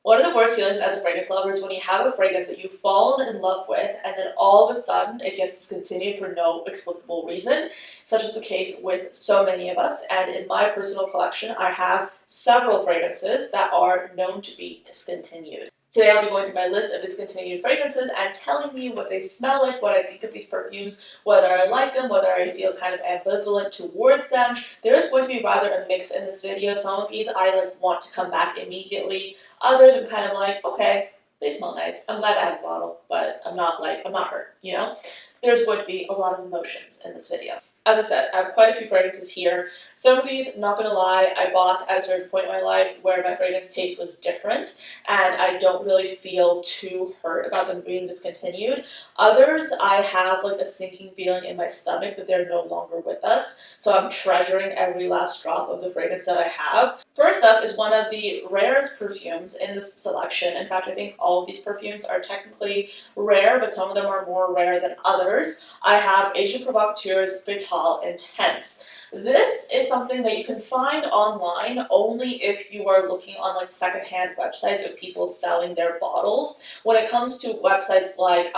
One of the worst feelings as a fragrance lover is when you have a fragrance that you've fallen in love with and then all of a sudden it gets discontinued for no explicable reason, such as the case with so many of us. And in my personal collection, I have several fragrances that are known to be discontinued. Today I'll be going through my list of discontinued fragrances and telling you what they smell like, what I think of these perfumes, whether I like them, whether I feel kind of ambivalent towards them. There is going to be rather a mix in this video. Some of these I want to come back immediately. Others I'm kind of like, okay, they smell nice. I'm glad I have a bottle, but I'm not hurt, you know? There's going to be a lot of emotions in this video. As I said, I have quite a few fragrances here. Some of these, not gonna lie, I bought at a certain point in my life where my fragrance taste was different and I don't really feel too hurt about them being discontinued. Others, I have a sinking feeling in my stomach that they're no longer with us, so I'm treasuring every last drop of the fragrance that I have. First up is one of the rarest perfumes in this selection. In fact, I think all of these perfumes are technically rare, but some of them are more rare than others. I have Agent Provocateurs Vital Intense. This is something that you can find online only if you are looking on secondhand websites of people selling their bottles. When it comes to websites like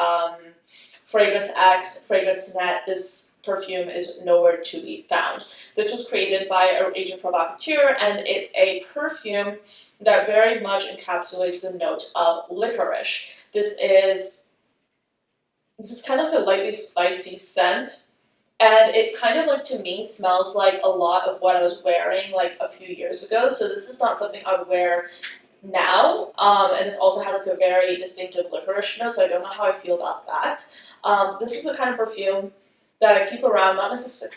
Fragrance X, Fragrance Net, this perfume is nowhere to be found. This was created by Agent Provocateur, and it's a perfume that very much encapsulates the note of licorice. This is kind of a lightly spicy scent. And it kind of to me smells like a lot of what I was wearing a few years ago. So this is not something I would wear now. And this also has a very distinctive licorice note, so I don't know how I feel about that. This is the kind of perfume that I keep around, not necessarily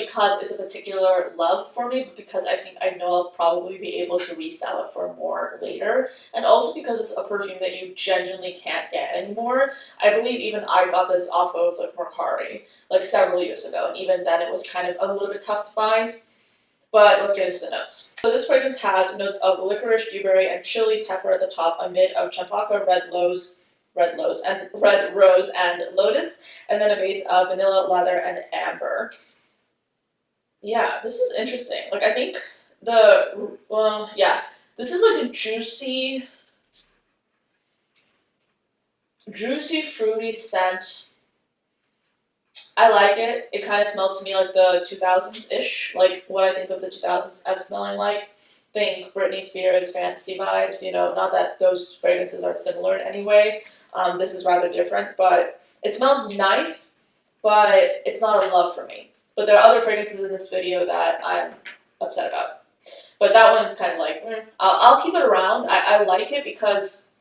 because it's a particular love for me, but because I think I know I'll probably be able to resell it for more later, and also because it's a perfume that you genuinely can't get anymore. I believe even I got this off of Mercari several years ago, and even then it was kind of a little bit tough to find. But let's get into the notes. So this fragrance has notes of licorice, dewberry, and chili pepper at the top, a mid of champaca, red rose and lotus, and then a base of vanilla, leather, and amber. Yeah, this is interesting. I think this is a juicy, fruity scent. I like it. It kind of smells to me like the 2000s-ish, what I think of the 2000s as smelling like. Think Britney Spears fantasy vibes, not that those fragrances are similar in any way. This is rather different, but it smells nice, but it's not a love for me. But there are other fragrances in this video that I'm upset about. But that one is kind of I'll keep it around. I like it because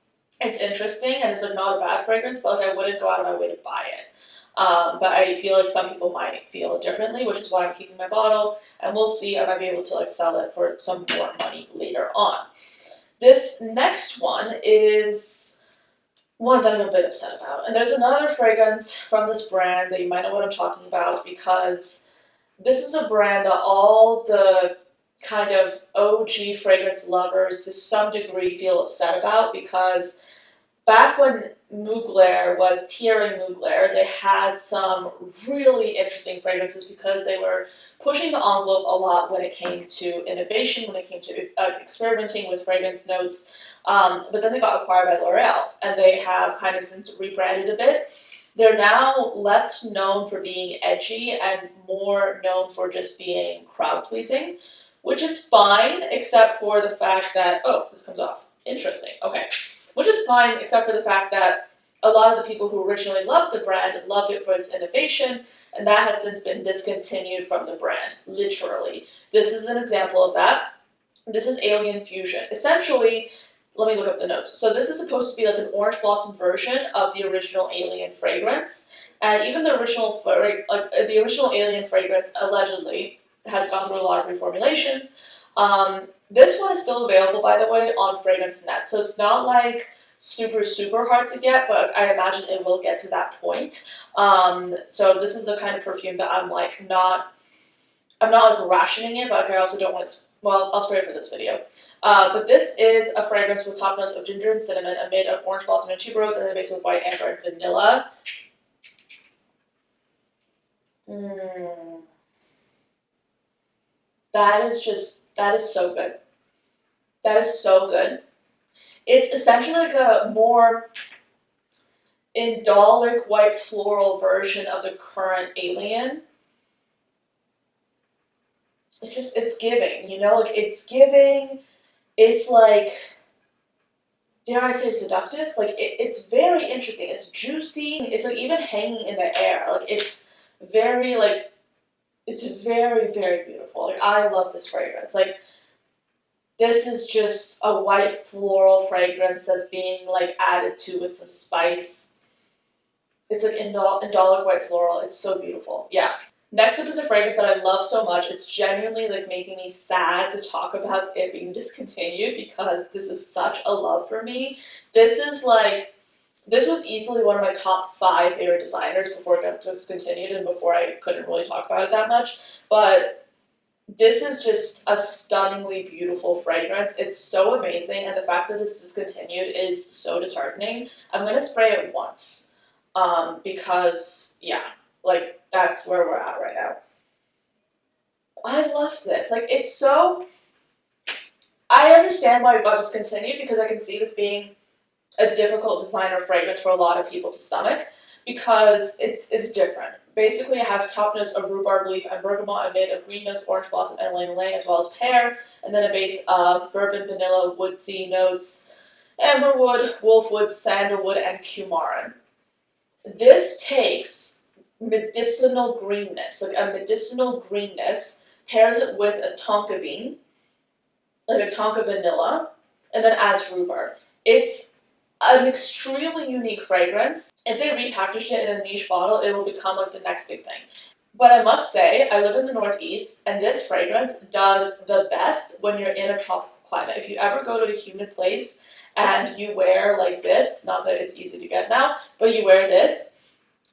it's interesting and it's not a bad fragrance, but I wouldn't go out of my way to buy it. But I feel some people might feel differently, which is why I'm keeping my bottle, and we'll see if I might be able to sell it for some more money later on. This next one is one that I'm a bit upset about, and there's another fragrance from this brand that you might know what I'm talking about, because this is a brand that all the kind of OG fragrance lovers to some degree feel upset about, because back when Mugler was Thierry Mugler, they had some really interesting fragrances because they were pushing the envelope a lot when it came to innovation, when it came to experimenting with fragrance notes. But then they got acquired by L'Oreal, and they have kind of since rebranded a bit. They're now less known for being edgy and more known for just being crowd-pleasing, which is fine, except for the fact that, oh, this comes off. Interesting, okay. Which is fine, except for the fact that a lot of the people who originally loved the brand loved it for its innovation, and that has since been discontinued from the brand, literally. This is an example of that. This is Alien Fusion. Essentially, let me look up the notes. So this is supposed to be an orange blossom version of the original Alien fragrance, and even the original Alien fragrance allegedly has gone through a lot of reformulations. This one is still available, by the way, on Fragrance Net, so it's not super, super hard to get, but I imagine it will get to that point. So this is the kind of perfume that I'm not rationing it, but I also don't want to, well, I'll spray it for this video. But this is a fragrance with top notes of ginger and cinnamon, a mid of orange blossom and tuberose, and a base of white amber and vanilla. That is so good. That is so good. It's essentially like a more indolic white floral version of the current Alien. It's just, it's giving, you know, like it's giving, it's like, dare I say seductive? Like it's very interesting. It's juicy. It's like even hanging in the air. Like it's very like, it's very, very beautiful. Like I love this fragrance. Like this is just a white floral fragrance that's being like added to with some spice. It's like indolic white floral. It's so beautiful. Yeah. Next up is a fragrance that I love so much. It's genuinely like making me sad to talk about it being discontinued because this is such a love for me. This is like, this was easily one of my top 5 favorite designers before it got discontinued and before I couldn't really talk about it that much. But this is just a stunningly beautiful fragrance. It's so amazing, and the fact that this discontinued is so disheartening. I'm going to spray it once because, yeah, like that's where we're at right now. I love this. Like it's so, I understand why it got discontinued because I can see this being a difficult designer fragrance for a lot of people to stomach because it's different. Basically, it has top notes of rhubarb leaf and bergamot amid of green notes, orange blossom, and ylang-ylang, as well as pear, and then a base of bourbon, vanilla, woodsy notes, amberwood, wolfwood, sandalwood, and cumarin. This takes medicinal greenness, like a medicinal greenness, pairs it with a tonka bean, like a tonka vanilla, and then adds rhubarb. It's an extremely unique fragrance. If they repackaged it in a niche bottle, it will become like the next big thing. But I must say, I live in the Northeast, and this fragrance does the best when you're in a tropical climate. If you ever go to a humid place and you wear like this, not that it's easy to get now, but you wear this,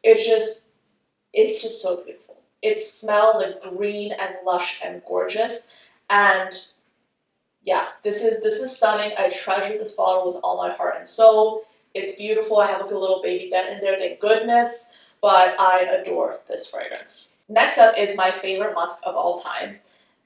it's just so beautiful. It smells like green and lush and gorgeous, and yeah, this is stunning. I treasure this bottle with all my heart and soul. It's beautiful. I have like a little baby dent in there, thank goodness, but I adore this fragrance. Next up is my favorite musk of all time,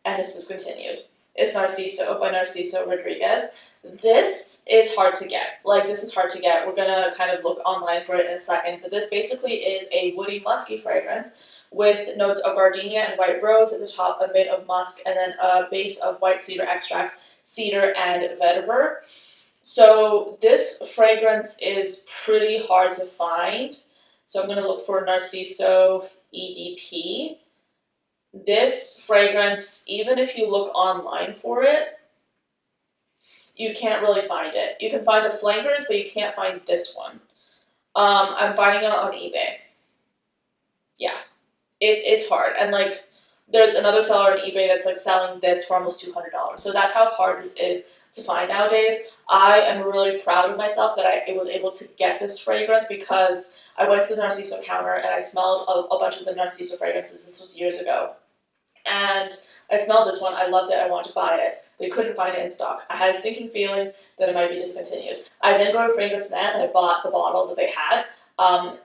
and it's discontinued. It's Narciso by Narciso Rodriguez. This is hard to get. Like, this is hard to get. We're gonna kind of look online for it in a second, but this basically is a woody musky fragrance with notes of gardenia and white rose at the top, a bit of musk, and then a base of white cedar extract, cedar, and vetiver. So this fragrance is pretty hard to find. So I'm going to look for Narciso EDP. This fragrance, even if you look online for it, you can't really find it. You can find the flankers, but you can't find this one. I'm finding it on eBay. Yeah. It's hard, and like there's another seller on eBay that's like selling this for almost $200. So that's how hard this is to find nowadays. I am really proud of myself that I was able to get this fragrance because I went to the Narciso counter and I smelled a bunch of the Narciso fragrances. This was years ago, and I smelled this one. I loved it. I wanted to buy it. They couldn't find it in stock. I had a sinking feeling that it might be discontinued. I then go to Fragrance Net and I bought the bottle that they had.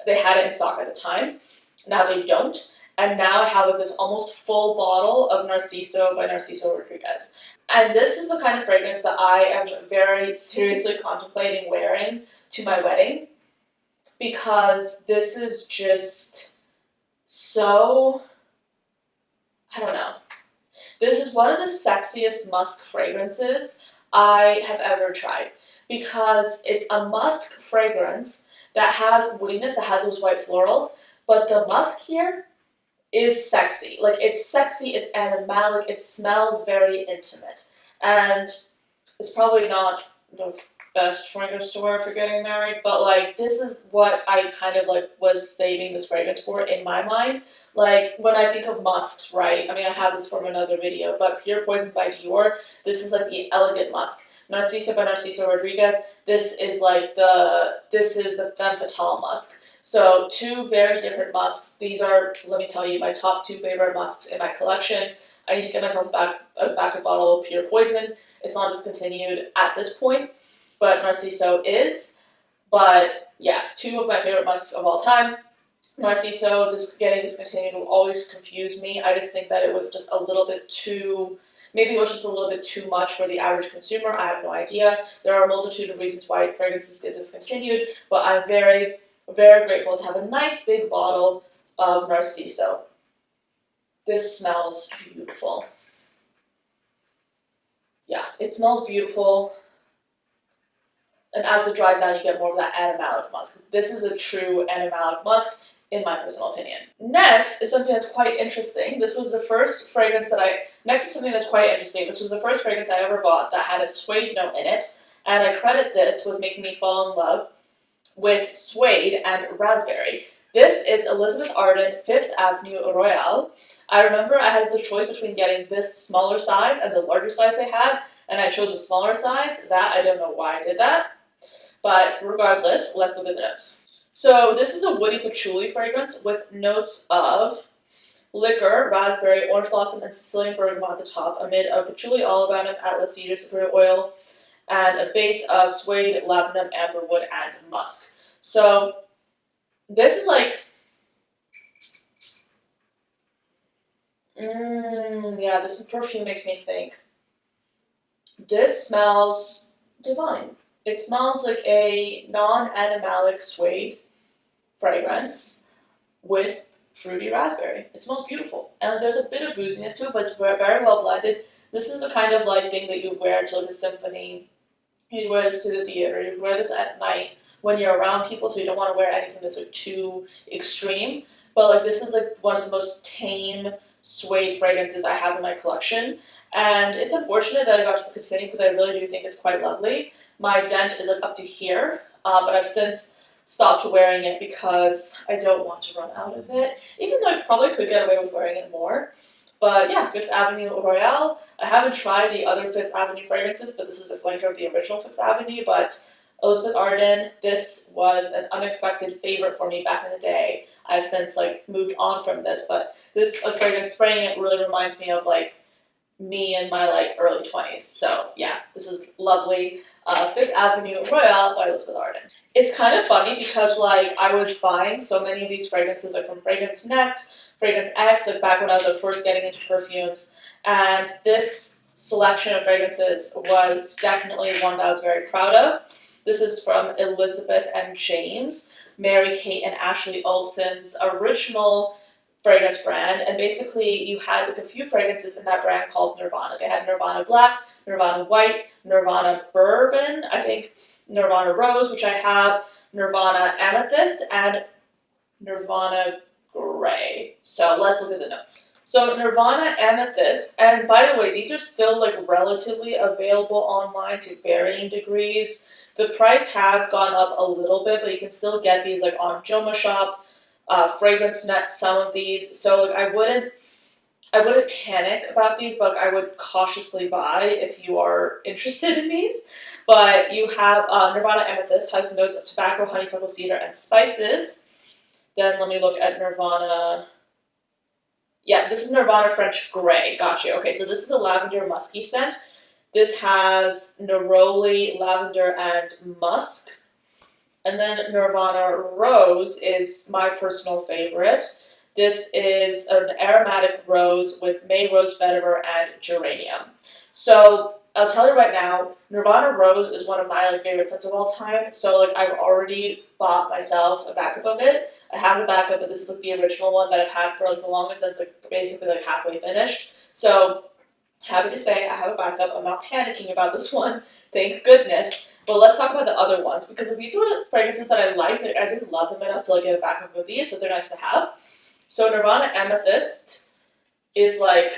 They had it in stock at the time. Now they don't. And now I have this almost full bottle of Narciso by Narciso Rodriguez. And this is the kind of fragrance that I am very seriously contemplating wearing to my wedding because this is just so, I don't know. This is one of the sexiest musk fragrances I have ever tried because it's a musk fragrance that has woodiness, it has those white florals, but the musk here is sexy. Like, it's sexy, it's animalic, it smells very intimate. And it's probably not the best fragrance to wear for getting married, but like, this is what I kind of like was saving this fragrance for in my mind. Like, when I think of musks, right, I mean, I have this from another video, but Pure Poison by Dior, this is like the elegant musk. Narciso by Narciso Rodriguez, this is the femme fatale musk. So 2 very different musks. These are, let me tell you, my top 2 favorite musks in my collection. I need to get myself a backup bottle of Pure Poison. It's not discontinued at this point, but Narciso is. But yeah, 2 of my favorite musks of all time. Narciso, getting discontinued will always confuse me. I just think that it was just a little bit too Maybe it was just a little bit too much for the average consumer. I have no idea. There are a multitude of reasons why fragrances get discontinued, but I'm very, very grateful to have a nice big bottle of Narciso. This smells beautiful. Yeah, it smells beautiful. And as it dries down, you get more of that animalic musk. This is a true animalic musk, in my personal opinion. Next is something that's quite interesting. This was the first fragrance that next is something that's quite interesting. This was the first fragrance I ever bought that had a suede note in it, and I credit this with making me fall in love with suede and raspberry. This is Elizabeth Arden Fifth Avenue Royale. I remember I had the choice between getting this smaller size and the larger size they had, and I chose a smaller size. That, I don't know why I did that. But regardless, let's look at the notes. So this is a woody patchouli fragrance with notes of liquor, raspberry, orange blossom, and Sicilian bergamot at the top, amid of patchouli, olibanum, atlas cedar, superior oil, and a base of suede, labdanum, amberwood, and musk. So this is like, yeah, this perfume makes me think. This smells divine. It smells like a non-animalic suede fragrance with fruity raspberry. It smells beautiful. And there's a bit of booziness to it, but it's very well blended. This is the kind of like thing that you wear to like a symphony. You'd wear this to the theater. You'd wear this at night when you're around people, so you don't want to wear anything that's like too extreme. But like this is like one of the most tame suede fragrances I have in my collection. And it's unfortunate that I got to discontinue because I really do think it's quite lovely. My dent is like up to here, but I've since stopped wearing it because I don't want to run out of it, even though I probably could get away with wearing it more. But yeah, Fifth Avenue Royale. I haven't tried the other Fifth Avenue fragrances, but this is a flanker of the original Fifth Avenue. But Elizabeth Arden, this was an unexpected favorite for me back in the day. I've since like moved on from this, but this fragrance, spraying it really reminds me of like me in my like early 20s. So yeah, this is lovely. Fifth Avenue Royale by Elizabeth Arden. It's kind of funny because like I was buying so many of these fragrances like from Fragrance Net, Fragrance X, like back when I was first getting into perfumes, and this selection of fragrances was definitely one that I was very proud of. This is from Elizabeth and James, Mary Kate and Ashley Olsen's original fragrance brand, and basically you had like a few fragrances in that brand called Nirvana. They had Nirvana Black, Nirvana White, Nirvana Bourbon, I think Nirvana Rose, which I have, Nirvana Amethyst, and Nirvana Gray. So let's look at the notes. So Nirvana Amethyst, and by the way, these are still like relatively available online to varying degrees. The price has gone up a little bit, but you can still get these like on Joma Shop, Fragrance Net, some of these. So like I wouldn't panic about these, but I would cautiously buy if you are interested in these. But you have Nirvana Amethyst, has notes of tobacco, honeysuckle, cedar, and spices. Then let me look at Nirvana. Yeah, this is Nirvana French Gray. Gotcha. Okay, so this is a lavender musky scent. This has neroli, lavender, and musk. And then Nirvana Rose is my personal favorite. This is an aromatic rose with May Rose Vetiver and geranium. So I'll tell you right now, Nirvana Rose is one of my favorite scents of all time. So like I've already bought myself a backup of it. I have the backup, but this is like the original one that I've had for like the longest, and it's like basically like halfway finished. So happy to say I have a backup. I'm not panicking about this one, thank goodness. But let's talk about the other ones, because these were the fragrances that I liked. I didn't love them enough to like get a backup of these, but they're nice to have. So Nirvana Amethyst is like,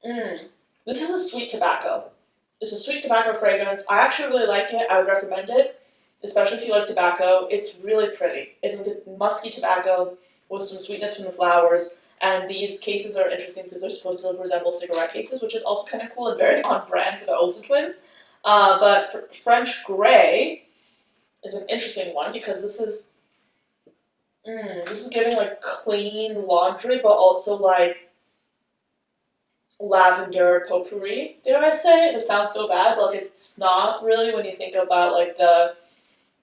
this is a sweet tobacco. It's a sweet tobacco fragrance. I actually really like it. I would recommend it, especially if you like tobacco. It's really pretty. It's like a musky tobacco with some sweetness from the flowers. And these cases are interesting because they're supposed to resemble cigarette cases, which is also kind of cool and very on brand for the Olsen twins. But French Gray is an interesting one because this is giving like clean laundry, but also like lavender potpourri, dare I say? It sounds so bad, but like it's not really when you think about like the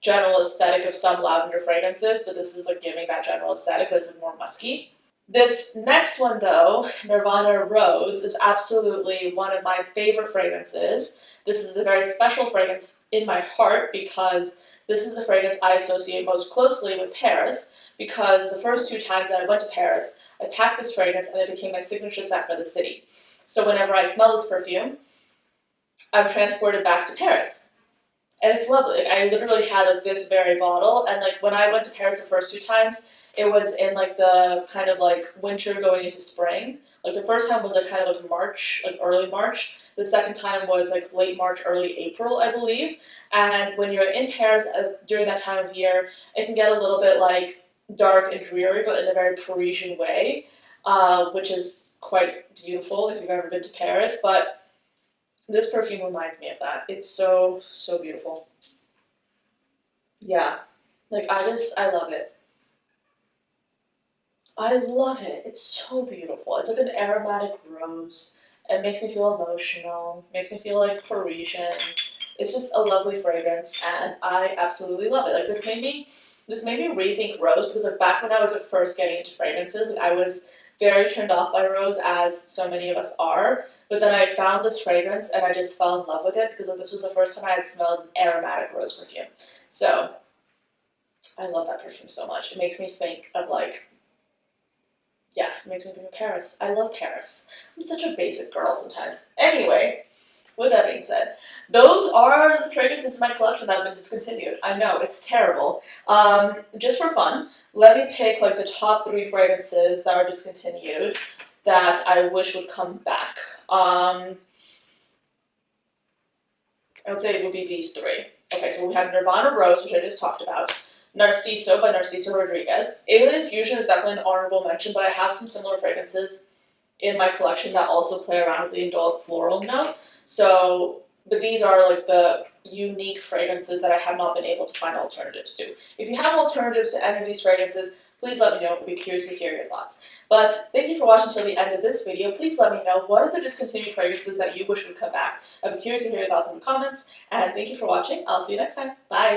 general aesthetic of some lavender fragrances, but this is like giving that general aesthetic because it's more musky. This next one though, Nirvana Rose, is absolutely one of my favorite fragrances. This is a very special fragrance in my heart because this is a fragrance I associate most closely with Paris, because the first 2 times that I went to Paris, I packed this fragrance and it became my signature scent for the city. So whenever I smell this perfume, I'm transported back to Paris. And it's lovely. I literally had like this very bottle, and like when I went to Paris the first 2 times, it was in like the kind of like winter going into spring. Like the first time was like kind of like March, like early March. The second time was like late March, early April, I believe. And when you're in Paris during that time of year, it can get a little bit like dark and dreary, but in a very Parisian way, which is quite beautiful if you've ever been to Paris. But this perfume reminds me of that. It's so, so beautiful. Yeah, like I love it. I love it. It's so beautiful. It's like an aromatic rose. It makes me feel emotional, makes me feel like Parisian. It's just a lovely fragrance, and I absolutely love it. Like this made me rethink rose, because like back when I was like first getting into fragrances, like I was very turned off by rose, as so many of us are. But then I found this fragrance and I just fell in love with it, because like this was the first time I had smelled an aromatic rose perfume. So I love that perfume so much. It makes me think of like, yeah, it makes me think of Paris. I love Paris. I'm such a basic girl sometimes. Anyway, with that being said, those are the fragrances in my collection that have been discontinued. I know, it's terrible. Just for fun, let me pick like the top 3 fragrances that are discontinued that I wish would come back. I would say it would be these 3. Okay, so we have Nirvana Rose, which I just talked about. Narciso by Narciso Rodriguez. Alien Infusion is definitely an honorable mention, but I have some similar fragrances in my collection that also play around with the indolic floral note. So, but these are like the unique fragrances that I have not been able to find alternatives to. If you have alternatives to any of these fragrances, please let me know. I'd be curious to hear your thoughts. But thank you for watching until the end of this video. Please let me know, what are the discontinued fragrances that you wish would come back? I'd be curious to hear your thoughts in the comments. And thank you for watching. I'll see you next time. Bye!